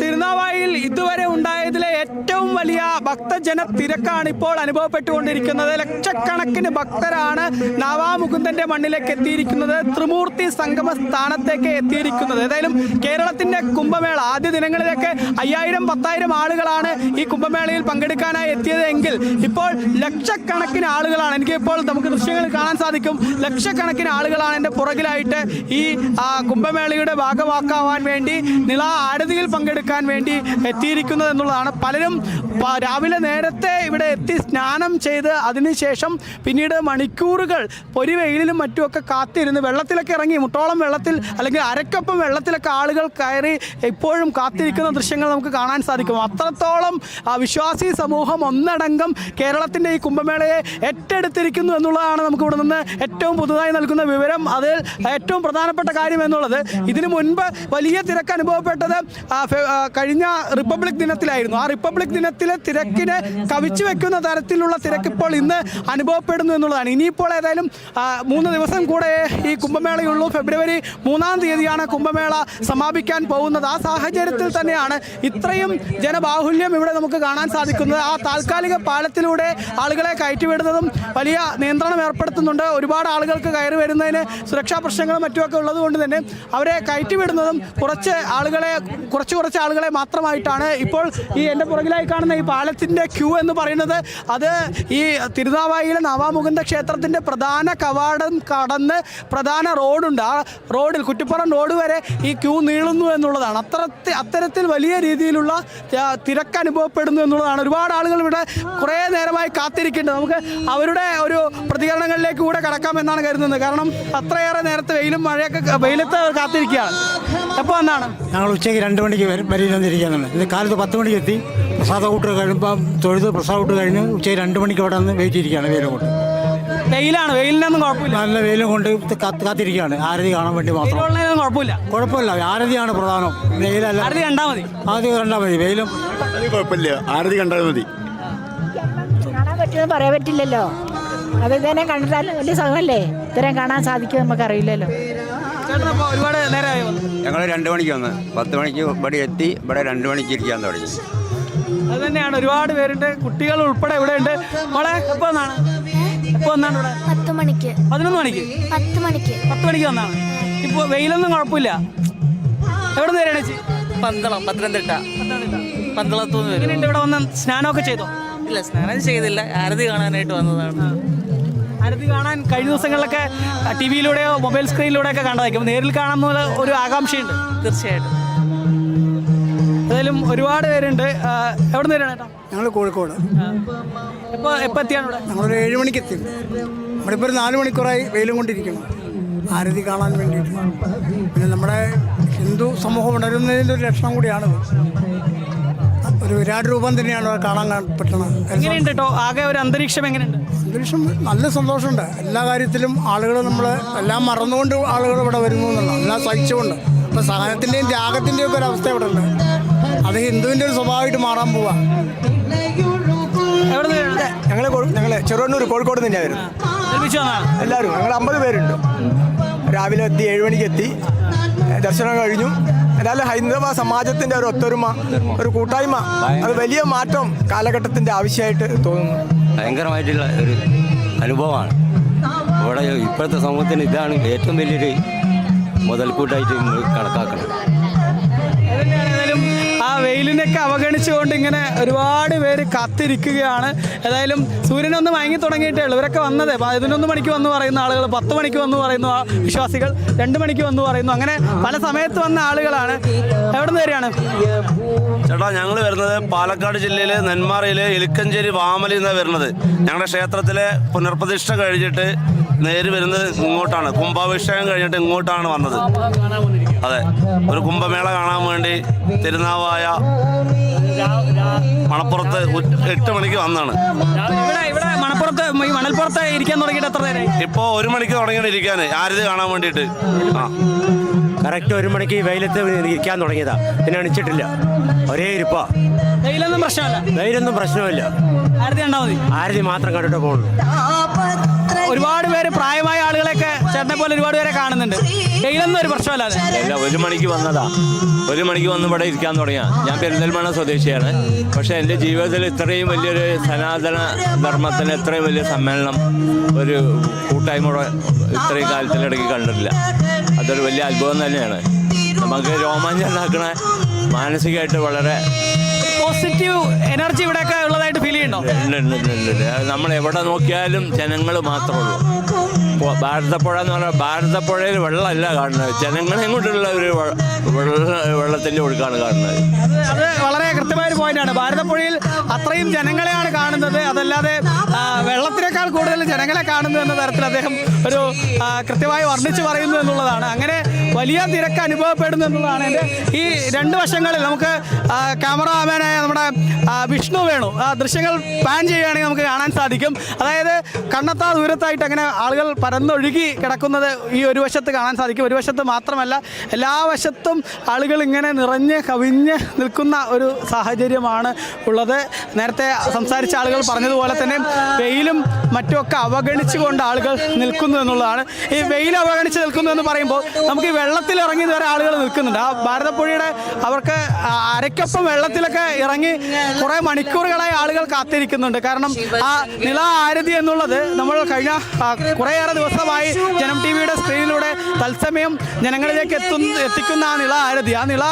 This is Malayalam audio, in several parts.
തിരുനാവായിൽ ഇതുവരെ ഉണ്ടായതിലെ ഏറ്റവും വലിയ ഭക്തജന തിരക്കാണ് ഇപ്പോൾ അനുഭവപ്പെട്ടുകൊണ്ടിരിക്കുന്നത്. ലക്ഷക്കണക്കിന് ഭക്തരാണ് നാവാമുകുന്ദന്റെ മണ്ണിലേക്ക് എത്തിയിരിക്കുന്നത്, ത്രിമൂർത്തി സംഗമ സ്ഥാനത്തേക്ക് എത്തിയിരിക്കുന്നത്. ഏതായാലും കേരളത്തിന്റെ കുംഭമേള ആദ്യ ദിനങ്ങളിലേക്ക് 5000-10,000 ആളുകളാണ് ഈ കുംഭമേളയിൽ പങ്കെടുക്കാനായി എത്തിയത് എങ്കിൽ ഇപ്പോൾ ലക്ഷക്കണക്കിന് ആളുകളാണ്. എനിക്കിപ്പോൾ നമുക്ക് ദൃശ്യങ്ങൾ കാണാൻ സാധിക്കും. ലക്ഷക്കണക്കിന് ആളുകളാണ് എൻ്റെ പുറകിലായിട്ട് ഈ കുംഭമേളയുടെ ഭാഗമാക്കാവാൻ വേണ്ടി ആരതിയിൽ പങ്കെടുക്കാൻ വേണ്ടി എത്തിയിരിക്കുന്നത് എന്നുള്ളതാണ്. പലരും രാവിലെ നേരത്തെ ഇവിടെ എത്തി സ്നാനം ചെയ്ത് അതിനുശേഷം പിന്നീട് മണിക്കൂറുകൾ പൊരിവെയിലും മറ്റുമൊക്കെ കാത്തിരുന്ന് വെള്ളത്തിലൊക്കെ ഇറങ്ങി മുട്ടോളം വെള്ളത്തിൽ അല്ലെങ്കിൽ അരക്കൊപ്പം വെള്ളത്തിലൊക്കെ ആളുകൾ കയറി ഇപ്പോഴും കാത്തിരിക്കുന്ന ദൃശ്യങ്ങൾ നമുക്ക് കാണാൻ സാധിക്കും. അത്രത്തോളം വിശ്വാസി സമൂഹം ഒന്നടങ്കം കേരളത്തിൻ്റെ ഈ കുംഭമേളയെ ഏറ്റെടുത്തിരിക്കുന്നു എന്നുള്ളതാണ് നമുക്ക് ഇവിടെ നിന്ന് ഏറ്റവും പുതുതായി നൽകുന്ന വിവരം. അതിൽ ഏറ്റവും പ്രധാനപ്പെട്ട കാര്യം എന്നുള്ളത് ഇതിനു മുൻപ് വലിയ തിരക്ക് അനുഭവപ്പെട്ടത് കഴിഞ്ഞ റിപ്പബ്ലിക് ദിനത്തിലായിരുന്നു. ആ റിപ്പബ്ലിക് ദിനത്തിലെ തിരക്കിനെ കവിച്ചു വെക്കുന്ന തരത്തിലുള്ള തിരക്ക് ഇപ്പോൾ ഇന്ന് അനുഭവപ്പെടുന്നു എന്നുള്ളതാണ്. ഇനിയിപ്പോൾ ഏതായാലും 3 ദിവസം കൂടെ ഈ കുംഭമേളയുള്ളൂ. ഫെബ്രുവരി 3-ാം തീയതിയാണ് കുംഭമേള സമാപിക്കാൻ പോകുന്നത്. ആ സാഹചര്യത്തിൽ തന്നെയാണ് ഇത്രയും ജനബാഹുല്യം ഇവിടെ നമുക്ക് കാണാൻ സാധിക്കുന്നത്. ആ താൽക്കാലിക പാലത്തിലൂടെ ആളുകളെ കയറ്റിവിടുന്നതും വലിയ നിയന്ത്രണം ഏർപ്പെടുത്തുന്നുണ്ട്. ഒരുപാട് ആളുകൾക്ക് കയറി വരുന്നതിന് സുരക്ഷാ പ്രശ്നങ്ങളും മറ്റുമൊക്കെ ഉള്ളതുകൊണ്ട് തന്നെ അവരെ കയറ്റിവിടുന്നതും കുറച്ച് ആളുകളെ മാത്രമായിട്ടാണ്. ഇപ്പോൾ ഈ എൻ്റെ പുറകിലായി കാണുന്ന ഈ പാലത്തിൻ്റെ ക്യൂ എന്ന് പറയുന്നത് അത് ഈ തിരുനാവായിലെ നാവാമുകുന്ദ ക്ഷേത്രത്തിൻ്റെ പ്രധാന കവാടം കടന്ന് പ്രധാന റോഡുണ്ട്. ആ റോഡിൽ കുറ്റിപ്പുറം റോഡ് വരെ ഈ ക്യൂ നീളുന്നു എന്നുള്ളതാണ്. അത്തരത്തിൽ വലിയ രീതിയിലുള്ള തിരക്ക് അനുഭവപ്പെടുന്നു എന്നുള്ളതാണ്. ഒരുപാട് ആളുകൾ ഇവിടെ കുറേ നേരമായി കാത്തിരിക്കേണ്ടത്. നമുക്ക് അവരുടെ ഒരു പ്രതികരണങ്ങളിലേക്ക് കൂടെ കടക്കാമെന്നാണ് കരുതുന്നത്. കാരണം അത്രയേറെ നേരത്തെ വെയിലും മഴയൊക്കെ വെയിലത്ത് കാത്തിരിക്കുകയാണ്. എപ്പോൾ വന്നാണ്? ഞങ്ങൾ ഉച്ചയ്ക്ക് 2 മണിക്ക് വരികയാണ്. ഇന്ന് കാലത്ത് 10 മണിക്ക് എത്തി. പ്രസാദകൂട്ട് കഴിയുമ്പം തൊഴുത് പ്രസാദകൂട്ട് കഴിഞ്ഞ് ഉച്ചയ്ക്ക് 2 മണിക്ക് അവിടെ നിന്ന് വെയിറ്റ് ഇരിക്കുകയാണ്. വെയിലും കൊണ്ട് വെയിലാണ്, വെയിലിനൊന്നും കുഴപ്പമില്ല. നല്ല വെയിലും കൊണ്ട് കാത്തിരിക്കുകയാണ്. ആരതി കാണാൻ വേണ്ടി മാത്രം. കുഴപ്പമില്ല, ആരതിയാണ് പ്രധാനം. വെയിലല്ല, ആരതി കണ്ടാൽ മതി. വെയിലും കുഴപ്പമില്ല, ആരതി കണ്ടാൽ മതി. കാണാൻ പറ്റുമെന്ന് പറയാൻ പറ്റില്ലല്ലോ. അത് ഇതന്നെ കണ്ടിട്ടാൽ വലിയ സുഖമല്ലേ. ഇത്രയും കാണാൻ സാധിക്കും നമുക്കറിയില്ലല്ലോ. ഒരുപാട് നേരമായി. ഞങ്ങൾ 2 മണിക്ക് വന്ന് 10 മണിക്ക് ഇവിടെ എത്തി. ഇവിടെ 2 മണിക്ക് ഇരിക്കാൻ തുടങ്ങി. അത് തന്നെയാണ്, ഒരുപാട് പേരുണ്ട്, കുട്ടികൾ ഉൾപ്പെടെ ഇവിടെ ഉണ്ട്. മോളെ എപ്പോൾ വന്നാണ് ഇവിടെ? 10 മണിക്ക്. 11 മണിക്ക്? 10 മണിക്ക്. 10 മണിക്ക് വന്നാണ്. ഇപ്പോൾ വെയിലൊന്നും കുഴപ്പമില്ല. എവിടെ നിന്ന് വരികയാണ് ചേച്ചി? പന്തളം, പത്തനംതിട്ട. പന്തളത്തുനിന്ന് വരും. എങ്ങനെയുണ്ട് ഇവിടെ വന്ന്? സ്നാനമൊക്കെ ചെയ്തോ? ഇല്ല, സ്നാനം ചെയ്തില്ല. ആരതി കാണാനായിട്ട് വന്നതാണ്. ആരതി കാണാൻ കഴിഞ്ഞ ദിവസങ്ങളിലൊക്കെ TV-യിലൂടെയോ മൊബൈൽ സ്ക്രീനിലൂടെയൊക്കെ കണ്ടതായിരിക്കും. നേരിൽ കാണാമെന്നുള്ള ഒരു ആകാംക്ഷയുണ്ട്. തീർച്ചയായിട്ടും. ഏതായാലും ഒരുപാട് പേരുണ്ട്. എവിടെ നിന്ന് വരികയാണ് ചേട്ടാ? ഞങ്ങൾ കോഴിക്കോട്. എപ്പോൾ എത്തിയാണ് ഇവിടെ? ഞങ്ങളൊരു 7 മണിക്ക് എത്തി. ഇവിടെ ഇപ്പോൾ ഒരു 4 മണിക്കൂറായി വെയിലും കൊണ്ടിരിക്കണം ആരതി കാണാൻ വേണ്ടിയിട്ട്. പിന്നെ നമ്മുടെ ഹിന്ദു സമൂഹം ഉണരുന്നതിൻ്റെ ഒരു ലക്ഷണം കൂടിയാണ്. ഒരു വിരാട് രൂപം തന്നെയാണ് കാണാൻ പറ്റുന്നത്. എങ്ങനെയുണ്ട് കേട്ടോ ആകെ ഒരു അന്തരീക്ഷം? എങ്ങനെയുണ്ട് അന്തരീക്ഷം? നല്ല സന്തോഷമുണ്ട്. എല്ലാ കാര്യത്തിലും ആളുകൾ നമ്മൾ എല്ലാം മറന്നുകൊണ്ട് ആളുകൾ ഇവിടെ വരുന്നു എന്നുള്ള എല്ലാം സഹിച്ചുകൊണ്ട്. അപ്പോൾ സഹനത്തിൻ്റെയും ത്യാഗത്തിൻ്റെയും ഒക്കെ ഒരു അവസ്ഥ ഇവിടെ ഉണ്ട്. അത് ഹിന്ദുവിൻ്റെ ഒരു സ്വഭാവമായിട്ട് മാറാൻ പോവാ. ഞങ്ങൾ ചെറുവണ്ണൂർ കോഴിക്കോട് തന്നെയാണ് വരുന്നത്. എല്ലാവരും ഞങ്ങൾ 50 പേരുണ്ട്. രാവിലെ എത്തി, 7 മണിക്ക് എത്തി. ദർശനം കഴിഞ്ഞു. എന്നാലും ഹൈന്ദവ സമാജത്തിൻ്റെ ഒരു ഒത്തൊരുമ, ഒരു കൂട്ടായ്മ, അത് വലിയ മാറ്റം കാലഘട്ടത്തിൻ്റെ ആവശ്യമായിട്ട് തോന്നുന്നു. ഭയങ്കരമായിട്ടുള്ള ഒരു അനുഭവമാണ്. ഇവിടെ ഇപ്പോഴത്തെ സമൂഹത്തിന് ഇതാണ് ഏറ്റവും വലിയൊരു മുതൽക്കൂട്ടായിട്ട് കണക്കാക്കണം. ആ വെയിലിനൊക്കെ അവഗണിച്ചുകൊണ്ട് ഇങ്ങനെ ഒരുപാട് പേര് കാത്തിരിക്കുകയാണ്. ഏതായാലും സൂര്യനൊന്ന് മയങ്ങി തുടങ്ങിയിട്ടേ ഉള്ളൂ. ഇവരൊക്കെ വന്നത് 11 മണിക്ക് വന്ന് പറയുന്ന ആളുകൾ, 10 മണിക്ക് വന്ന് പറയുന്നു ആ വിശ്വാസികൾ, 2 മണിക്ക് വന്ന് പറയുന്നു. അങ്ങനെ പല സമയത്ത് വന്ന ആളുകളാണ്. എവിടെ നിന്ന് വരികയാണ് ചേട്ടാ? ഞങ്ങൾ വരുന്നത് പാലക്കാട് ജില്ലയിലെ നെന്മാറയിലെ എലിക്കഞ്ചേരി വാമലയിൽ നിന്നാണ് വരുന്നത്. ഞങ്ങളുടെ ക്ഷേത്രത്തിലെ പുനർപ്രതിഷ്ഠ കഴിഞ്ഞിട്ട് നേര് വരുന്നത് ഇങ്ങോട്ടാണ്. കുംഭാഭിഷേകം കഴിഞ്ഞിട്ട് ഇങ്ങോട്ടാണ് വന്നത്. അതെ, ഒരു കുംഭമേള കാണാൻ വേണ്ടി തിരുനാവായ മണപ്പുറത്ത് 8 മണിക്ക് വന്നാണ്. ഇവിടെ മണൽപ്പുറത്ത് ഇരിക്കാൻ തുടങ്ങിയിട്ട് എത്ര നേരം? ഇപ്പോൾ 1 മണിക്ക് തുടങ്ങിയിട്ട് ഇരിക്കാൻ ആരതി കാണാൻ വേണ്ടിയിട്ട്. കറക്റ്റ് 1 മണിക്ക് വെയിലത്ത് ഇരിക്കാൻ തുടങ്ങിയതാ. പിന്നെ അണിച്ചിട്ടില്ല, ഒരേ ഇരിപ്പാ. വെയിലൊന്നും പ്രശ്നമല്ല. വെയിലൊന്നും പ്രശ്നമില്ല. ആരതി കണ്ടാൽ മതി. ആരതി മാത്രം കണ്ടിട്ട് പോകുന്നു. ഒരുപാട് പേര് പ്രായമായ ആളുകളെയൊക്കെ ചേട്ടനെ പോലെ ഒരുപാട് പേരെ കാണുന്നുണ്ട്. വെയിലൊന്നും ഒരു പ്രശ്നമല്ലാതെ. അല്ല, 1 മണിക്ക് വന്നതാ. 1 മണിക്ക് വന്ന് ഇവിടെ ഇരിക്കാൻ തുടങ്ങിയ. ഞാൻ പെരിന്തൽമണ്ണ സ്വദേശിയാണ്. പക്ഷേ എൻ്റെ ജീവിതത്തിൽ ഇത്രയും വലിയൊരു സനാതന ധർമ്മത്തിന് ഇത്രയും വലിയ സമ്മേളനം ഒരു കൂട്ടായ്മയുടെ ഇത്രയും കാലത്തിനിടയ്ക്ക് കണ്ടിട്ടില്ല. അതൊരു വലിയ അത്ഭുതം തന്നെയാണ്. നമുക്ക് രോമാഞ്ചനാക്കണ, മാനസികമായിട്ട് വളരെ പോസിറ്റീവ് എനർജി ഇവിടെയൊക്കെ ഉള്ളതായിട്ട് ഫീൽ ചെയ്യുന്നുണ്ടോ? നമ്മൾ എവിടെ നോക്കിയാലും ജനങ്ങൾ മാത്രമേ ഉള്ളൂ. ഭാരതപ്പുഴ എന്ന് പറഞ്ഞാൽ ഭാരതപ്പുഴയിൽ വെള്ളമല്ല കാണുന്നത്, ജനങ്ങളെ കൊണ്ടുള്ള ഒരു വെള്ളത്തിൻ്റെ ഒഴുക്കാണ് കാണുന്നത്. അത് വളരെ കൃത്യമായ ഒരു പോയിന്റാണ്. ഭാരതപ്പുഴയിൽ അത്രയും ജനങ്ങളെയാണ് കാണുന്നത്, അതല്ലാതെ വെള്ളത്തിനേക്കാൾ കൂടുതൽ ജനങ്ങളെ കാണുന്നു എന്ന തരത്തിൽ അദ്ദേഹം ഒരു കൃത്യമായി വർണ്ണിച്ച് പറയുന്നു എന്നുള്ളതാണ്. അങ്ങനെ വലിയ തിരക്ക് അനുഭവപ്പെടുന്നു എന്നുള്ളതാണ്. എൻ്റെ ഈ 2 വശങ്ങളിൽ നമുക്ക് ക്യാമറാമാനായ നമ്മുടെ വിഷ്ണു വേണു ദൃശ്യങ്ങൾ പാൻ ചെയ്യുകയാണെങ്കിൽ നമുക്ക് കാണാൻ സാധിക്കും. അതായത് കണ്ണെത്താ ദൂരത്തായിട്ട് അങ്ങനെ ആളുകൾ പരന്നൊഴുകി കിടക്കുന്നത് ഈ ഒരു വശത്ത് കാണാൻ സാധിക്കും. ഒരു വശത്ത് മാത്രമല്ല, എല്ലാ വശത്തും ആളുകൾ ഇങ്ങനെ നിറഞ്ഞ് കവിഞ്ഞ് നിൽക്കുന്ന ഒരു സാഹചര്യമാണ് ഉള്ളത്. നേരത്തെ സംസാരിച്ച ആളുകൾ പറഞ്ഞതുപോലെ തന്നെ വെയിലും മറ്റുമൊക്കെ അവഗണിച്ചുകൊണ്ട് ആളുകൾ നിൽക്കുന്നു എന്നുള്ളതാണ്. ഈ വെയിൽ അവഗണിച്ച് നിൽക്കുന്നു എന്ന് പറയുമ്പോൾ നമുക്ക് ഈ വെള്ളത്തിൽ ഇറങ്ങി വരെ ആളുകൾ നിൽക്കുന്നുണ്ട്. ആ ഭാരതപ്പുഴയുടെ അവർക്ക് അരയ്ക്കൊപ്പം വെള്ളത്തിലൊക്കെ ഇറങ്ങി കുറേ മണിക്കൂറുകളായി ആളുകൾ കാത്തിരിക്കുന്നുണ്ട്. കാരണം ആ നിള ആരതി എന്നുള്ളത് നമ്മൾ കഴിഞ്ഞ കുറേയേറെ ദിവസമായി ജനം ടി വിയുടെ സ്ക്രീനിലൂടെ തത്സമയം ജനങ്ങളിലേക്ക് എത്തിക്കുന്ന ആ നിള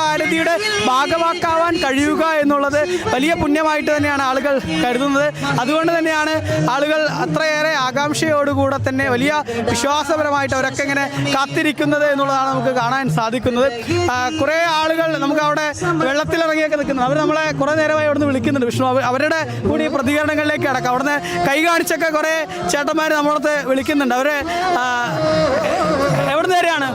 ആരതിയുടെ ഭാഗമാക്കാവാൻ കഴിയുക എന്നുള്ളത് വലിയ പുണ്യമായിട്ട് തന്നെയാണ് ആളുകൾ കരുതുന്നത്. അതുകൊണ്ട് തന്നെയാണ് ആളുകൾ അത്രയേറെ ആകാംക്ഷയോടുകൂടെ തന്നെ വലിയ വിശ്വാസപരമായിട്ട് അവരൊക്കെ ഇങ്ങനെ കാത്തിരിക്കുന്നത് എന്നുള്ളതാണ് നമുക്ക് കാണാൻ സാധിക്കുന്നത്. കുറേ ആളുകൾ നമുക്ക് അവിടെ വെള്ളത്തിലിറങ്ങിയൊക്കെ നിൽക്കുന്നത്, അവർ നമ്മളെ കുറേ നേരമായി അവിടെ നിന്ന് വിളിക്കുന്നുണ്ട്. വിഷ്ണു, അവരുടെ കൂടി പ്രതികരണങ്ങളിലേക്ക് അടക്കാം. അവിടുന്ന് കൈ കാണിച്ചൊക്കെ കുറേ ചേട്ടന്മാർ നമ്മളടുത്ത് വിളിക്കുന്നുണ്ട്. അവരെ എവിടെ നേരെയാണ്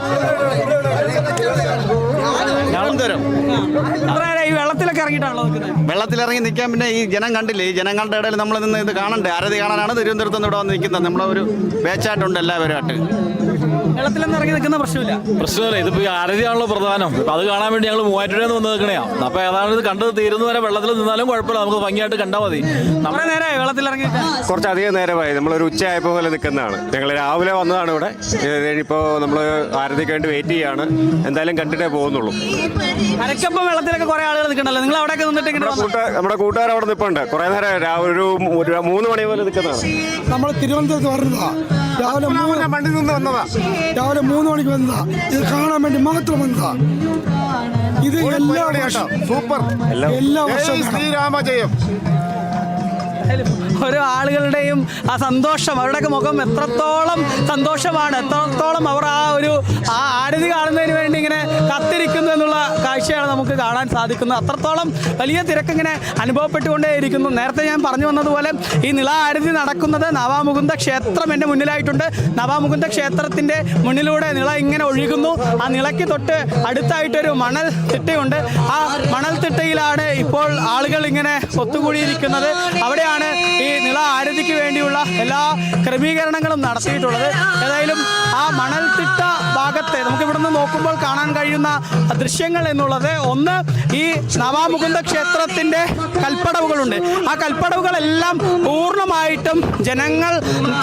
ഈ വെള്ളത്തിലൊക്കെ ഇറങ്ങിയിട്ടാണല്ലോ നിൽക്കുന്നത്? വെള്ളത്തിലിറങ്ങി നിൽക്കാൻ പിന്നെ ഈ ജനം കണ്ടില്ലേ, ഈ ജനങ്ങളുടെ ഇടയിൽ നമ്മൾ നിന്ന് ഇത് കാണണ്ടേ? ആരതി കാണാനാണ് തിരുവനന്തപുരത്ത് നിന്ന് ഇവിടെ വന്ന് നിൽക്കുന്നത്. നമ്മളൊരു ബാച്ചായിട്ടുണ്ട് എല്ലാവരുമായിട്ട്. വെള്ളത്തിലൊന്നും ഇറങ്ങി നിൽക്കുന്ന പ്രശ്നമില്ല. ഇതിപ്പോ ആരതിയാണല്ലോ പ്രധാനം. അത് കാണാൻ വേണ്ടി ഞങ്ങൾ 3000 വന്ന് നിൽക്കണയാണ്. അപ്പൊ ഏതാണ് ഇത് കണ്ടത് തീരുന്നവരെ വെള്ളത്തിൽ നിന്നാലും കുഴപ്പമില്ല, നമുക്ക് ഭംഗിയായിട്ട് കണ്ടാൽ മതി. നമ്മുടെ നേരെ വെള്ളത്തിലിറങ്ങി കുറച്ചധികം നേരമായി. നമ്മളൊരു ഉച്ചയായപ്പോൾ പോലെ നിൽക്കുന്നതാണ്. ഞങ്ങൾ രാവിലെ വന്നതാണ് ഇവിടെ. ഇപ്പോൾ നമ്മൾ ആരതിക്ക് വേണ്ടി വെയിറ്റ് ചെയ്യാണ്. എന്തായാലും കണ്ടിട്ടേ പോകുന്നുള്ളൂ. അരക്കപ്പം വെള്ളത്തിലൊക്കെ കുറെ ആളുകൾ നിൽക്കണല്ലോ, നിങ്ങൾ അവിടെയൊക്കെ നിന്നിട്ട് നമ്മുടെ കൂട്ടുകാർ അവിടെ നിൽപ്പുണ്ട്. കുറെ നേരം ഒരു 3 മണി പോലെ നിൽക്കുന്നതാണ്. നമ്മൾ തിരുവനന്തപുരത്ത് വരുന്നതാ. രാവിലെ 3 മണിക്ക് വന്നതാ. ഇത് കാണാൻ വേണ്ടി മാത്രം വന്നതാ. ഇത് സൂപ്പർ എല്ലാ വർഷവും ശ്രീരാമജയം. ഓരോ ആളുകളുടെയും ആ സന്തോഷം, അവരുടെയൊക്കെ മുഖം എത്രത്തോളം സന്തോഷമാണ്, എത്രത്തോളം അവർ ആ ആരതി കാണുന്നതിന് വേണ്ടി ഇങ്ങനെ കാത്തിരിക്കുന്നു എന്നുള്ള കാഴ്ചയാണ് നമുക്ക് കാണാൻ സാധിക്കുന്നത്. അത്രത്തോളം വലിയ തിരക്കിങ്ങനെ അനുഭവപ്പെട്ടുകൊണ്ടേയിരിക്കുന്നു. നേരത്തെ ഞാൻ പറഞ്ഞു വന്നതുപോലെ ഈ നിള ആരതി നടക്കുന്നത് നവാമുകുന്ദ ക്ഷേത്രം എൻ്റെ മുന്നിലായിട്ടുണ്ട്. നവാമുകുന്ദ ക്ഷേത്രത്തിൻ്റെ മുന്നിലൂടെ നിള ഇങ്ങനെ ഒഴുകുന്നു. ആ നിളയ്ക്ക് തൊട്ട് അടുത്തായിട്ടൊരു മണൽ തിട്ടയുണ്ട്. ആ മണൽ തിട്ടയിലാണ് ഇപ്പോൾ ആളുകൾ ഇങ്ങനെ ഒത്തുകൂടിയിരിക്കുന്നത്. അവിടെയാണ് ഈ നിള ആരതിക്ക് വേണ്ടിയുള്ള എല്ലാ ക്രമീകരണങ്ങളും നടത്തിയിട്ടുള്ളത്. ഏതായാലും ആ മണൽത്തിട്ട ഭാഗത്തെ നമുക്ക് ഇവിടുന്ന് നോക്കുമ്പോൾ കാണാൻ കഴിയുന്ന ദൃശ്യങ്ങൾ എന്നുള്ളത്, ഒന്ന് ഈ നവാമുകുന്ദ ക്ഷേത്രത്തിൻ്റെ കൽപ്പടവുകളുണ്ട്. ആ കൽപ്പടവുകളെല്ലാം പൂർണ്ണമായിട്ടും ജനങ്ങൾ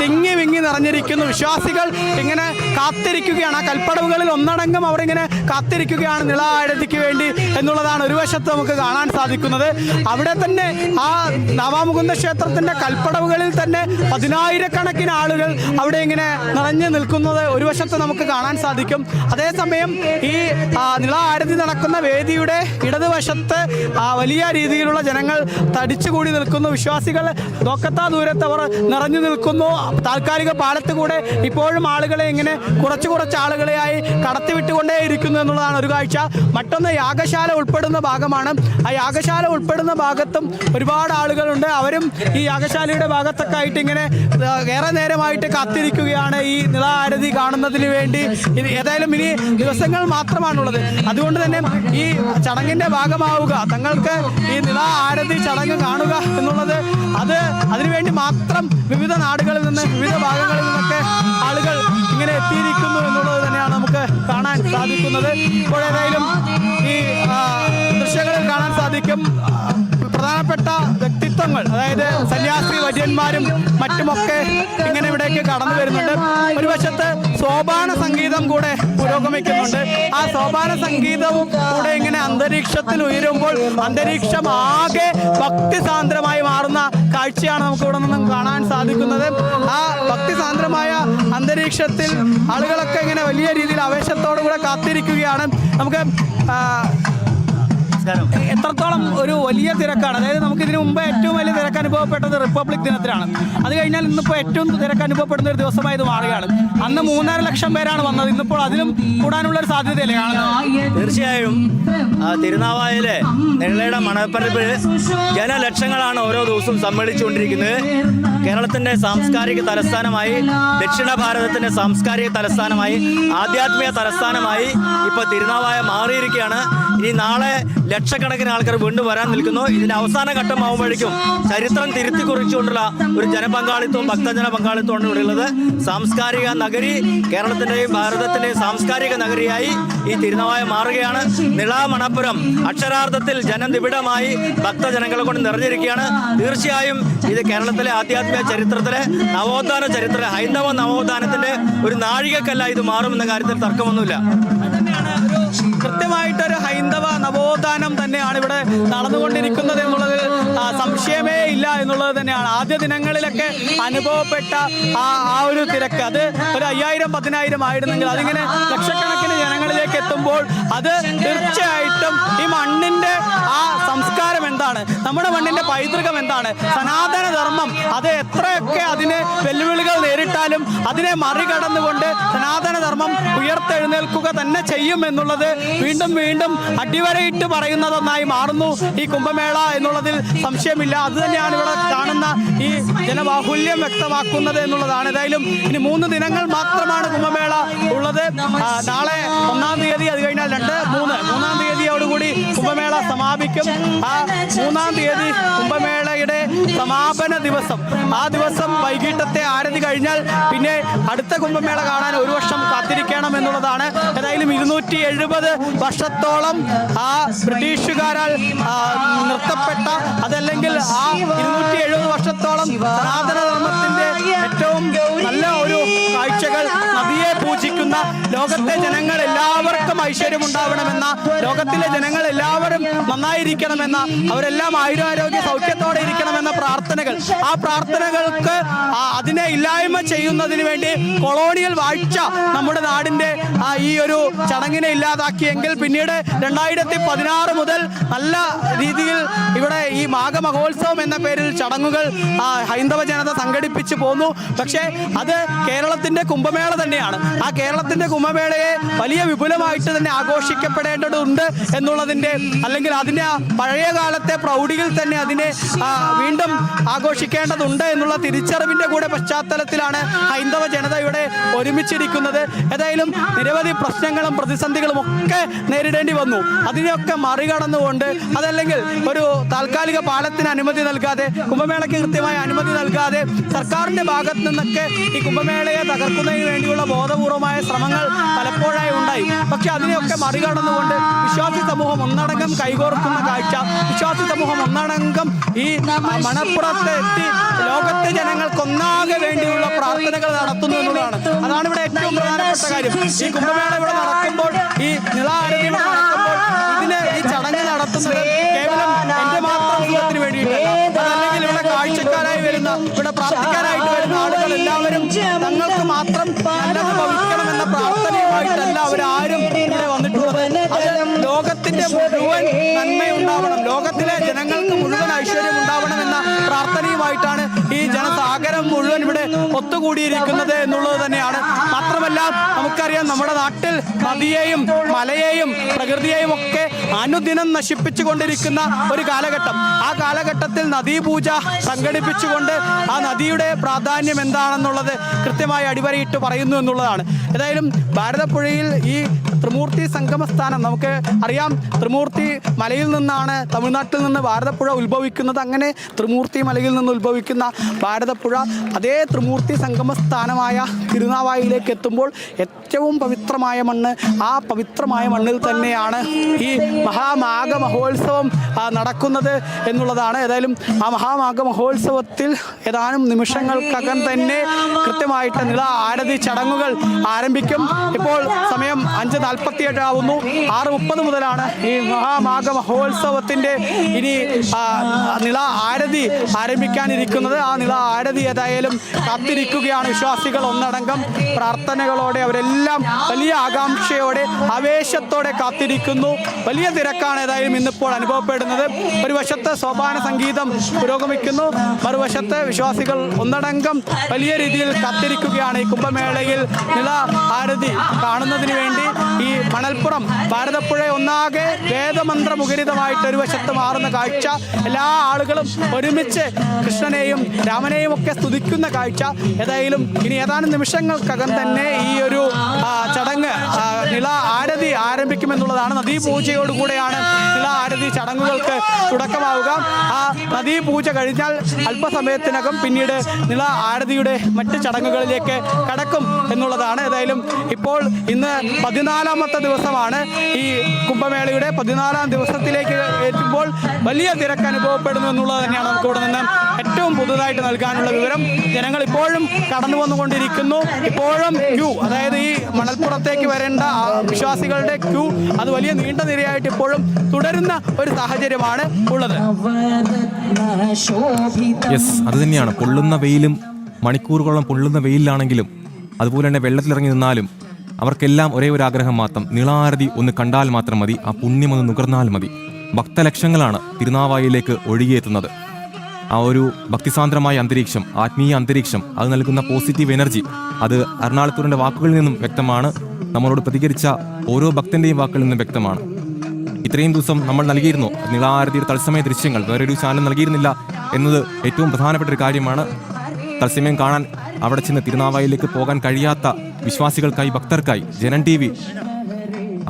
തിങ്ങി വിങ്ങി നിറഞ്ഞിരിക്കുന്നു. വിശ്വാസികൾ ഇങ്ങനെ കാത്തിരിക്കുകയാണ്. ആ കൽപ്പടവുകളിൽ ഒന്നടങ്കം അവർ ഇങ്ങനെ കാത്തിരിക്കുകയാണ് നിള ആരതിക്ക് വേണ്ടി എന്നുള്ളതാണ് ഒരു വശത്ത് നമുക്ക് കാണാൻ സാധിക്കുന്നത്. അവിടെ തന്നെ ആ നവാമുകുന്ദ ക്ഷേത്രത്തിൻ്റെ കൽപ്പടവുകളിൽ തന്നെ 10,000-കണക്കിന് ആളുകൾ അവിടെ ഇങ്ങനെ നിറഞ്ഞു നിൽക്കുന്നത് ഒരു വശത്ത് നമുക്ക് കാണാൻ സാധിക്കും. അതേസമയം ഈ നിള ആരതി നടക്കുന്ന വേദിയുടെ ഇടതുവശത്ത് വലിയ രീതിയിലുള്ള ജനങ്ങൾ തടിച്ചുകൂടി നിൽക്കുന്നു. വിശ്വാസികൾ നോക്കത്താ ദൂരത്ത് അവർ നിറഞ്ഞു നിൽക്കുന്നു. താൽക്കാലിക പാലത്ത് കൂടെ ഇപ്പോഴും ആളുകളെ ഇങ്ങനെ കുറച്ച് ആളുകളെയായി കടത്തിവിട്ടുകൊണ്ടേയിരിക്കുന്നു എന്നുള്ളതാണ് ഒരു കാഴ്ച. മറ്റൊന്ന് യാഗശാല ഉൾപ്പെടുന്ന ഭാഗമാണ്. ആ യാഗശാല ഉൾപ്പെടുന്ന ഭാഗത്തും ഒരുപാട് ആളുകളുണ്ട്. അവരും ഈ യാഗശാലയുടെ ഭാഗത്തൊക്കെ ആയിട്ട് ഇങ്ങനെ ഏറെ നേരമായിട്ട് കാത്തിരിക്കുകയാണ് ഈ നിള ആരതി കാണുന്നതിന് വേണ്ടി. ഏതായാലും ഇനി ദിവസങ്ങൾ മാത്രമാണുള്ളത്. അതുകൊണ്ട് തന്നെ ഈ ചടങ്ങിൻ്റെ ഭാഗമാവുക, തങ്ങൾക്ക് ഈ നിള ആരതി ചടങ്ങ് കാണുക എന്നുള്ളത് അതിനുവേണ്ടി മാത്രം വിവിധ നാടുകളിൽ നിന്ന്, വിവിധ ഭാഗങ്ങളിൽ നിന്നൊക്കെ ആളുകൾ ഇങ്ങനെ എത്തിയിരിക്കുന്നു എന്നുള്ളത് തന്നെയാണ് നമുക്ക് കാണാൻ സാധിക്കുന്നത്. ഇപ്പോൾ ഏതായാലും ഈ ദൃശ്യങ്ങളിൽ കാണാൻ സാധിക്കും പ്രധാനപ്പെട്ട വ്യക്തിത്വങ്ങൾ വിഭാഗങ്ങൾ, അതായത് സന്യാസി വര്യന്മാരും മറ്റുമൊക്കെ ഇങ്ങനെ ഇവിടേക്ക് കടന്നു വരുന്നുണ്ട്. ഒരു വശത്ത് സോപാന സംഗീതം കൂടെ പുരോഗമിക്കുന്നുണ്ട്. ആ സോപാന സംഗീതവും കൂടെ ഇങ്ങനെ അന്തരീക്ഷത്തിൽ ഉയരുമ്പോൾ അന്തരീക്ഷം ആകെ ഭക്തിസാന്ദ്രമായി മാറുന്ന കാഴ്ചയാണ് നമുക്ക് ഇവിടെ നിന്നും കാണാൻ സാധിക്കുന്നത്. ആ ഭക്തിസാന്ദ്രമായ അന്തരീക്ഷത്തിൽ ആളുകളൊക്കെ ഇങ്ങനെ വലിയ രീതിയിൽ ആവേശത്തോടു കൂടെ കാത്തിരിക്കുകയാണ്. നമുക്ക് എത്രത്തോളം ഒരു വലിയ തിരക്കാണ്. അതായത് നമുക്ക് ഇതിനു മുമ്പ് ഏറ്റവും വലിയ തിരക്ക് അനുഭവപ്പെട്ടത് റിപ്പബ്ലിക് ദിനത്തിലാണ്. അത് കഴിഞ്ഞാൽ ഇന്നിപ്പോൾ ഏറ്റവും തിരക്ക് അനുഭവപ്പെടുന്ന ഒരു ദിവസമായി ഇത് മാറുകയാണ്. അന്ന് 3.5 ലക്ഷം പേരാണ് വന്നത്. ഇന്നിപ്പോൾ അതിലും കൂടാനുള്ള ഒരു സാധ്യതയല്ലേ കാണുന്നത്? തീർച്ചയായും തിരുനാവായയിലെ നെള്ളയുടെ മണപ്പരപ്പിൽ ജനലക്ഷങ്ങളാണ് ഓരോ ദിവസവും സമ്മേളിച്ചുകൊണ്ടിരിക്കുന്നത്. കേരളത്തിൻ്റെ സാംസ്കാരിക തലസ്ഥാനമായി, ദക്ഷിണ ഭാരതത്തിൻ്റെ സാംസ്കാരിക തലസ്ഥാനമായി, ആധ്യാത്മിക തലസ്ഥാനമായി ഇപ്പോൾ തിരുനാവായ മാറിയിരിക്കുകയാണ്. ഇനി നാളെ ലക്ഷക്കണക്കിന് ആൾക്കാർ വീണ്ടും വരാൻ നിൽക്കുന്നു. ഇതിൻ്റെ അവസാന ഘട്ടമാകുമ്പോഴേക്കും ചരിത്രം തിരുത്തി കുറിച്ചുകൊണ്ടുള്ള ഒരു ജനപങ്കാളിത്തവും ഭക്തജന പങ്കാളിത്തവും ഇവിടെ ഉള്ളത്. സാംസ്കാരിക നഗരി, കേരളത്തിൻ്റെയും ഭാരതത്തിൻ്റെയും സാംസ്കാരിക നഗരിയായി ഈ തിരുനാവായ മാറുകയാണ്. നിളാമണപ്പുരം അക്ഷരാർത്ഥത്തിൽ ജനനിബിഡമായി ഭക്തജനങ്ങളെ കൊണ്ട് നിറഞ്ഞിരിക്കുകയാണ്. തീർച്ചയായും ഇത് കേരളത്തിലെ ആധ്യാത്മിക ചരിത്രത്തിലെ നവോത്ഥാന ചരിത്രത്തിലെ ഹൈന്ദവ നവോത്ഥാനത്തിൻ്റെ ഒരു നാഴികക്കല്ലായി ഇത് മാറുമെന്ന കാര്യത്തിൽ തർക്കമൊന്നുമില്ല. കൃത്യമായിട്ടൊരു ഹൈന്ദവ നവോത്ഥാനം തന്നെയാണ് ഇവിടെ നടന്നുകൊണ്ടിരിക്കുന്നത് എന്നുള്ളതിൽ സംശയമേ ഇല്ല എന്നുള്ളത് തന്നെയാണ്. ആദ്യ ദിനങ്ങളിലൊക്കെ അനുഭവപ്പെട്ട ആ ഒരു തിരക്ക്, അത് ഒരു 5000-10000 ആയിരുന്നെങ്കിൽ അതിങ്ങനെ ലക്ഷക്കണക്കിന് ജനങ്ങളിലേക്ക് എത്തുമ്പോൾ അത് തീർച്ചയായിട്ടും ഈ മണ്ണിൻ്റെ ആ സംസ്കാരം എന്താണ്, നമ്മുടെ മണ്ണിൻ്റെ പൈതൃകം എന്താണ്, സനാതന ധർമ്മം, അത് എത്രയൊക്കെ അതിന് വെല്ലുവിളികൾ നേരിട്ടാലും അതിനെ മറികടന്നുകൊണ്ട് സനാതന ധർമ്മം ഉയർത്തെഴുന്നേൽക്കുക തന്നെ ചെയ്യും എന്നുള്ളത് വീണ്ടും വീണ്ടും അടിവരയിട്ട് പറയുന്നതൊന്നായി മാറുന്നു ഈ കുംഭമേള എന്നുള്ളതിൽ സംശയമില്ല. അത് തന്നെയാണ് ഇവിടെ കാണുന്ന ഈ ജനബാഹുല്യം വ്യക്തമാക്കുന്നത് എന്നുള്ളതാണ്. ഏതായാലും ഇനി 3 ദിനങ്ങൾ മാത്രമാണ് കുംഭമേള ഉള്ളത്. നാളെ 1-ാം തീയതി, അത് കഴിഞ്ഞാൽ 2-3 തീയതിയോടുകൂടി കുംഭമേള സമാപിക്കും. ആ 3-ാം തീയതി കുംഭമേളയുടെ സമാപന ദിവസം. ആ ദിവസം വൈകിട്ടത്തെ ആരതി കഴിഞ്ഞാൽ പിന്നെ അടുത്ത കുംഭമേള കാണാൻ 1 വർഷം കാത്തിരിക്കണം എന്നുള്ളതാണ്. ഏതായാലും 270 വർഷത്തോളം ആ ബ്രിട്ടീഷുകാരാൽ നിർത്തപ്പെട്ട, അതല്ലെങ്കിൽ ആ 270 വർഷത്തോളം സനാതനധർമ്മത്തിന്റെ ഏറ്റവും നല്ല ഒരു കാഴ്ചകൾ, നദിയെ പൂജിക്കുന്ന, ലോകത്തെ ജനങ്ങൾ എല്ലാവർക്കും ഐശ്വര്യമുണ്ടാവണമെന്ന, ലോകത്തിലെ ജനങ്ങൾ എല്ലാവരും നന്നായിരിക്കണമെന്ന, അവരെല്ലാം ആയുരാരോഗ്യ സൗഖ്യത്തോടെ ഇരിക്കണമെന്ന പ്രാർത്ഥനകൾ, ആ പ്രാർത്ഥനകൾക്ക് അതിനെ ഇല്ലായ്മ ചെയ്യുന്നതിന് വേണ്ടി കൊളോണിയൽ വാഴ്ച നമ്മുടെ നാടിന്റെ ഈ ഒരു ചടങ്ങിനെ ഇല്ലാതാക്കിയെങ്കിൽ പിന്നീട് 2016 മുതൽ നല്ല രീതിയിൽ ഇവിടെ ഈ മാഘമഹോത്സവം എന്ന പേരിൽ ചടങ്ങുകൾ ഹൈന്ദവ ജനത സംഘടിപ്പിച്ചു പോന്നു. പക്ഷേ അത് കേരളത്തിന്റെ കുംഭമേള തന്നെയാണ്. ആ കേരളത്തിന്റെ കുംഭമേളയെ വലിയ വിപുലമായിട്ട് തന്നെ ആഘോഷിക്കപ്പെടേണ്ടതുണ്ട് എന്നുള്ളതിന്റെ, അല്ലെങ്കിൽ അതിന്റെ പഴയ കാലത്തെ പ്രൗഢിയിൽ തന്നെ അതിനെ വീണ്ടും ആഘോഷിക്കേണ്ടതുണ്ട് എന്നുള്ള തിരിച്ചറിവിന്റെ കൂടെ പശ്ചാത്തലത്തിലാണ് ഹൈന്ദവ ജനത ഇവിടെ ഒരുമിച്ചിരിക്കുന്നത്. ഏതായാലും നിരവധി പ്രശ്നങ്ങളും പ്രതിസന്ധികളും ഒക്കെ നേരിടേണ്ടി വന്നു. അതിനെയൊക്കെ മറികടന്നുകൊണ്ട്, അതല്ലെങ്കിൽ ഒരു താൽക്കാലിക പാലത്തിന് അനുമതി നൽകാതെ, കുംഭമേളയ്ക്ക് കൃത്യമായ അനുമതി നൽകാതെ സർക്കാരിന്റെ ഭാഗത്ത് നിന്നൊക്കെ ഈ കുംഭമേളയെ തകർക്കുന്നതിന് വേണ്ടിയുള്ള ബോധപൂർവമായ ശ്രമങ്ങൾ പലപ്പോഴായി ഉണ്ടായി. പക്ഷെ അതിനെയൊക്കെ മറികടന്നുകൊണ്ട് വിശ്വാസി സമൂഹം ഒന്നടങ്കം കൈകോർക്കുന്ന കാഴ്ച, വിശ്വാസി സമൂഹം ഒന്നടങ്കം ഈ മണപ്പുറത്ത് എത്തി ലോകത്തെ ജനങ്ങൾക്കൊന്നാകെ വേണ്ടിയുള്ള പ്രാർത്ഥനകൾ നടത്തുന്നു എന്നുള്ളതാണ്. അതാണ് ഇവിടെ ഏറ്റവും പ്രധാനപ്പെട്ട കാര്യം. ഈ കുംഭമേള ഇവിടെ നടക്കുമ്പോൾ, ഈ നിളാരതി ഇവിടെ നടക്കുമ്പോൾ, ഈ ചടങ്ങ് നടത്തുന്നത് കേവലം എന്റെ മാത്രം സുഖത്തിന് വേണ്ടിയിട്ടല്ല. അതല്ലെങ്കിൽ ഇവിടെ കാഴ്ചക്കാരായി വരുന്ന, ഇവിടെ പ്രാർത്ഥിക്കാനായിട്ട് വരുന്ന ആളുകൾ എല്ലാവരും തങ്ങൾക്ക് മാത്രം നല്ലത് ഭവിക്കണമെന്ന പ്രാർത്ഥനയുമായിട്ടല്ല അവരാരും ഇവിടെ വന്നിട്ടുള്ളത്. അത് ലോകത്തിന്റെ മുഴുവൻ നന്മയുണ്ടാവണം, ലോകത്തിലെ ജനങ്ങൾക്ക് മുഴുവൻ ഐശ്വര്യം ഉണ്ടാവണം എന്ന പ്രാർത്ഥനയുമായിട്ടാണ് ഈ ജനസാഗരം മുഴുവൻ ഇവിടെ ഒത്തുകൂടിയിരിക്കുന്നത് എന്നുള്ളത് തന്നെയാണ്. മാത്രമല്ല നമുക്കറിയാം, നമ്മുടെ നാട്ടിൽ നദിയെയും മലയെയും പ്രകൃതിയെയും ഒക്കെ അനുദിനം നശിപ്പിച്ചു കൊണ്ടിരിക്കുന്ന ഒരു കാലഘട്ടം. ആ കാലഘട്ടത്തിൽ നദീപൂജ സംഘടിപ്പിച്ചുകൊണ്ട് ആ നദിയുടെ പ്രാധാന്യം എന്താണെന്നുള്ളത് കൃത്യമായി അടിവരയിട്ട് പറയുന്നു എന്നുള്ളതാണ്. ഏതായാലും ഭാരതപ്പുഴയിൽ ഈ ത്രിമൂർത്തി സംഗമസ്ഥാനം നമുക്ക് അറിയാം. ത്രിമൂർത്തി മലയിൽ നിന്നാണ് തമിഴ്നാട്ടിൽ നിന്ന് ഭാരതപ്പുഴ ഉത്ഭവിക്കുന്നത്. അങ്ങനെ ത്രിമൂർത്തി മലയിൽ നിന്ന് ഉത്ഭവിക്കുന്ന ഭാരതപ്പുഴ അതേ ത്രിമൂർത്തി സംഗമസ്ഥാനമായ തിരുനാവായിലേക്ക് എത്തുമ്പോൾ നോക്കുമ്പോൾ ഏറ്റവും പവിത്രമായ മണ്ണ്, ആ പവിത്രമായ മണ്ണിൽ തന്നെയാണ് ഈ മഹാമാഘ മഹോത്സവം നടക്കുന്നത് എന്നുള്ളതാണ്. ഏതായാലും ആ മഹാമാഘ മഹോത്സവത്തിൽ ഏതാനും നിമിഷങ്ങൾക്കകം തന്നെ കൃത്യമായിട്ട് നിള ആരതി ചടങ്ങുകൾ ആരംഭിക്കും. ഇപ്പോൾ സമയം 5:47 ആവുന്നു. 6:30 മുതലാണ് ഈ മഹാമാഘ മഹോത്സവത്തിൻ്റെ ഇനി നിള ആരതി ആരംഭിക്കാനിരിക്കുന്നത്. ആ നിള ആരതി ഏതായാലും കാത്തിരിക്കുകയാണ് വിശ്വാസികൾ ഒന്നടങ്കം. പ്രാർത്ഥനകളോടെ അവരെല്ലാം വലിയ ആകാംക്ഷയോടെ ആവേശത്തോടെ കാത്തിരിക്കുന്നു. വലിയ തിരക്കാണ് ഏതായാലും ഇന്നിപ്പോൾ അനുഭവപ്പെടുന്നത്. ഒരു വശത്ത് സോപാന സംഗീതം പുരോഗമിക്കുന്നു, മറുവശത്ത് വിശ്വാസികൾ ഒന്നടങ്കം വലിയ രീതിയിൽ കാത്തിരിക്കുകയാണ്. ഈ കുംഭമേളയിൽ നിള ആരതി കാണുന്നതിന് വേണ്ടി ഈ മണൽപ്പുറം ഭാരതപ്പുഴ ഒന്നാകെ വേദമന്ത്രമുഖരിതമായിട്ട് ഒരു വശത്ത് മാറുന്ന കാഴ്ച, എല്ലാ ആളുകളും ഒരുമിച്ച് കൃഷ്ണനെയും രാമനെയും ഒക്കെ സ്തുതിക്കുന്ന കാഴ്ച. ഏതായാലും ഇനി ഏതാനും നിമിഷങ്ങൾക്കകം തന്നെ ഈ ഒരു ചടങ്ങ് നിള ആരതി ആരംഭിക്കുമെന്നുള്ളതാണ്. നദീപൂജയോടുകൂടെയാണ് നിള ആരതി ചടങ്ങുകൾക്ക് തുടക്കമാവുക. ആ നദീപൂജ കഴിഞ്ഞാൽ അല്പസമയത്തിനകം പിന്നീട് നിള ആരതിയുടെ മറ്റ് ചടങ്ങുകളിലേക്ക് കടക്കും എന്നുള്ളതാണ്. ഏതായാലും ഇപ്പോൾ ഇന്ന് 14ാമത്തെ ദിവസമാണ്. ഈ കുംഭമേളയുടെ 14ാം ദിവസത്തിലേക്ക് എത്തുമ്പോൾ വലിയ തിരക്ക് അനുഭവപ്പെടുന്നു എന്നുള്ളത് തന്നെയാണ് നമുക്ക് ഇവിടെ നിന്ന് ഏറ്റവും പുതുതായിട്ട് നൽകാനുള്ള വിവരം. ജനങ്ങൾ ഇപ്പോഴും കടന്നു വന്നുകൊണ്ടിരിക്കുന്നു. ഇപ്പോഴും ക്യൂ, അതായത് ഈ മണൽപ്പുറത്തേക്ക് വരേണ്ട വിശ്വാസികളുടെ ക്യൂ അത് വലിയ നീണ്ട നിരയായിട്ട് ഇപ്പോഴും തുടരുന്ന ഒരു സാഹചര്യമാണ് ഉള്ളത്. അത് തന്നെയാണ്. പൊള്ളുന്ന വെയിലും മണിക്കൂറുകളോളം പൊള്ളുന്ന വെയിലാണെങ്കിലും അതുപോലെ തന്നെ വെള്ളത്തിലിറങ്ങി നിന്നാലും അവർക്കെല്ലാം ഒരേ ഒരു ആഗ്രഹം മാത്രം, നിളാരതി ഒന്ന് കണ്ടാൽ മാത്രം മതി, ആ പുണ്യം ഒന്ന് നുകർന്നാൽ മതി. ഭക്തലക്ഷങ്ങളാണ് തിരുനാവായിലേക്ക് ഒഴുകിയെത്തുന്നത്. ആ ഒരു ഭക്തിസാന്ദ്രമായ അന്തരീക്ഷം, ആത്മീയ അന്തരീക്ഷം, അത് നൽകുന്ന പോസിറ്റീവ് എനർജി അത് എറണാകുളത്തൂരിൻ്റെ വാക്കുകളിൽ നിന്നും വ്യക്തമാണ്. നമ്മളോട് പ്രതികരിച്ച ഓരോ ഭക്തൻ്റെയും വാക്കുകളിൽ നിന്നും വ്യക്തമാണ്. ഇത്രയും ദിവസം നമ്മൾ നൽകിയിരുന്നു നിളാരതിയുടെ തത്സമയ ദൃശ്യങ്ങൾ, വേറൊരു ചാനൽ നൽകിയിരുന്നില്ല എന്നത് ഏറ്റവും പ്രധാനപ്പെട്ട ഒരു കാര്യമാണ്. തത്സമയം കാണാൻ അവിടെ ചെന്ന് തിരുനാവായിലേക്ക് പോകാൻ കഴിയാത്ത വിശ്വാസികൾക്കായി, ഭക്തർക്കായി ജനൻ TV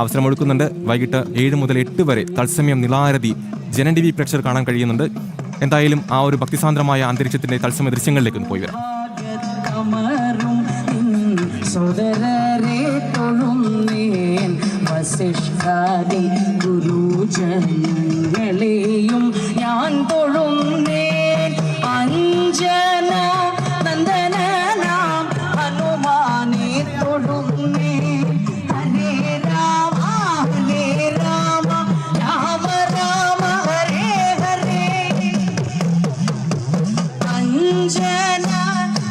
അവസരമൊരുക്കുന്നുണ്ട്. വൈകിട്ട് 7 മുതൽ 8 വരെ തത്സമയം നിളാരതി ജനൻ TV പ്രേക്ഷകർ കാണാൻ കഴിയുന്നുണ്ട്. എന്തായാലും ആ ഒരു ഭക്തിസാന്ദ്രമായ അന്തരീക്ഷത്തിന്റെ തത്സമയ ദൃശ്യങ്ങളിലേക്ക് ഒന്ന് പോയി വരാം. ഗുരുജനങ്ങളെയും ഞാൻ തൊഴുന്നേൻ. അഞ്ജന നന്ദനാം ഹനുമാനെ തൊഴുന്നേൻ. ഹരേ രാമ രാമ രാമ ഹരേ ഹരേ. അഞ്ജന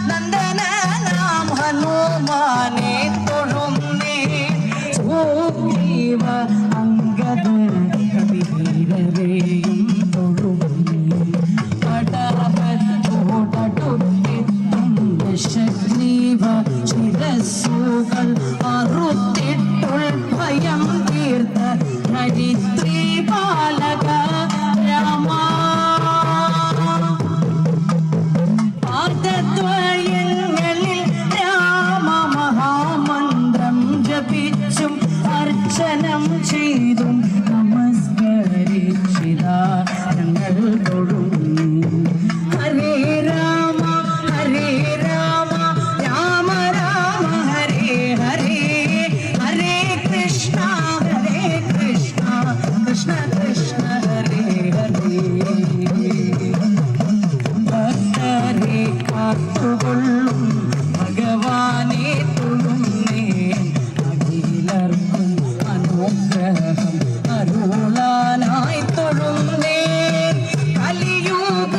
നന്ദനാം ഹനുമാനെ തൊഴുന്നേൻ. സുഗ്രീവ അംഗദ കബീരരെയും തൊഴുന്നേൻ. പടവത്തോടടുത്തെത്തും ദശഗ്രീവ ശിരസ്സുകൾ അറുത്തിട്ടുൾ ഭയം തീർത്ത ഹരിത്രീ ബാലക രാമ. പാദദ്വയങ്ങളിൽ രാമ മഹാമന്ത്രം ജപിച്ചും അർച്ചനം ചെയ്തും നമസ്കരിച്ചിതാ ഞങ്ങൾ തൊഴുന്നു. ഹരേ രാമ രാമ രാമ ഹരേ ഹരേ. ഹരേ കൃഷ്ണ കൃഷ്ണ കൃഷ്ണ ഹരേ ഹരേ. ഭക്തരെ കാത്തുകൊള്ളും ഭഗവാനെ തൊഴുന്നേൻ. അഖിലർക്കും അനുഗ്രഹം അരുളാനായി തൊഴുന്നേൻ. കലിയുഗ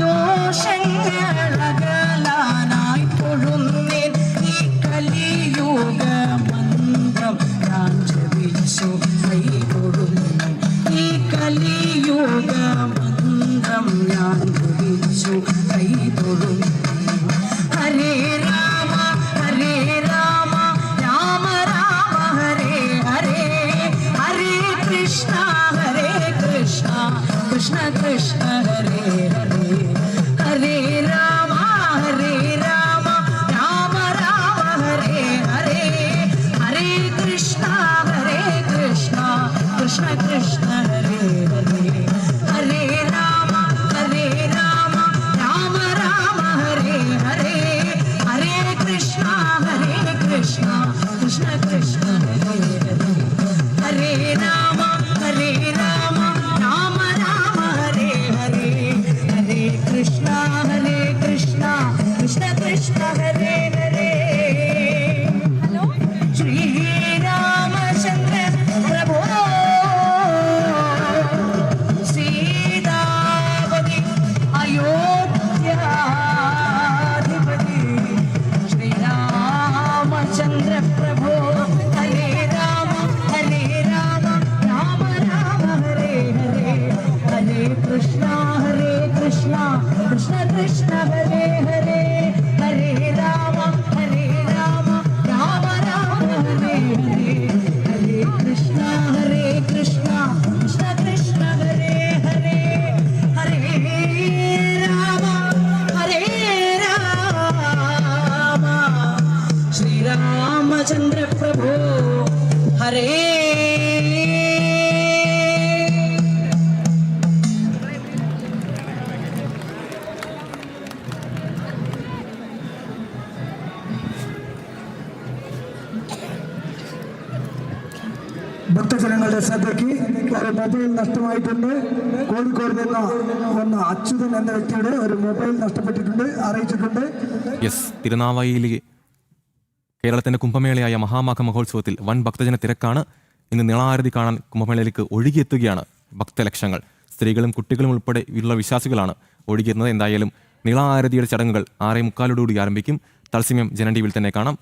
ദോഷങ്ങളകലാനായി തൊഴുന്നേൻ. ഈ കലിയുഗ മന്ത്രം ഞാൻ ജപിച്ചു കൈ തൊഴുന്നേൻ. ഈ കലിയുഗ മന്ത്രം ഞാൻ ജപിച്ചു കൈ തൊഴുന്നേൻ. ഹരേ രാമ രാമ രാമ ഹരേ ഹരേ. ഹരേ കൃഷ്ണ കൃഷ്ണ കൃഷ്ണ ഹരേ ഹരേ. ഹരേ രാമ രാമ ഹരേ ഹരേ. ഹരേ കൃഷ്ണ കൃഷ്ണ കൃഷ്ണ ഹരേ ഹരേ. ഹരേ രാമ രാമ ഹരേ ഹരേ. ഹരേ കൃഷ്ണ കൃഷ്ണ കൃഷ്ണ ഹരേ ഹരേ ഹരേ രാമ രാമ രാമ ഹരേ ഹരേ ഹരേ കൃഷ്ണ കൃഷ്ണ കൃഷ്ണ ഹരേ ഹരേ ഹരേ രാമ ശ്രീരാമചന്ദ്ര പ്രഭു ഹരേ. ഭക്തജനങ്ങളുടെ ശ്രദ്ധയ്ക്ക് ഒരു മൊബൈൽ നഷ്ടമായിട്ടുണ്ട്. കോഴിക്കോട് നിന്ന് വന്ന അച്യുതൻ എന്ന വ്യക്തിയുടെ ഒരു മൊബൈൽ നഷ്ടപ്പെട്ടിട്ടുണ്ട്, അറിയിച്ചിട്ടുണ്ട്. യെസ്, തിരുനാവായിയിലെ കേരളത്തിന്റെ കുംഭമേളയായ മഹാമാഘ മഹോത്സവത്തിൽ വൻ ഭക്തജന തിരക്കാണ്. ഇന്ന് നിളാരതി കാണാൻ കുംഭമേളയിലേക്ക് ഒഴുകിയെത്തുകയാണ് ഭക്തലക്ഷങ്ങൾ. സ്ത്രീകളും കുട്ടികളും ഉൾപ്പെടെ ഉള്ള വിശ്വാസികളാണ് ഒഴുകിയെത്തുന്നത്. എന്തായാലും നിളാരതിയുടെ ചടങ്ങുകൾ 6:45 ആരംഭിക്കും. തത്സമയം ജനൻ ടിവിയിൽ തന്നെ കാണാം.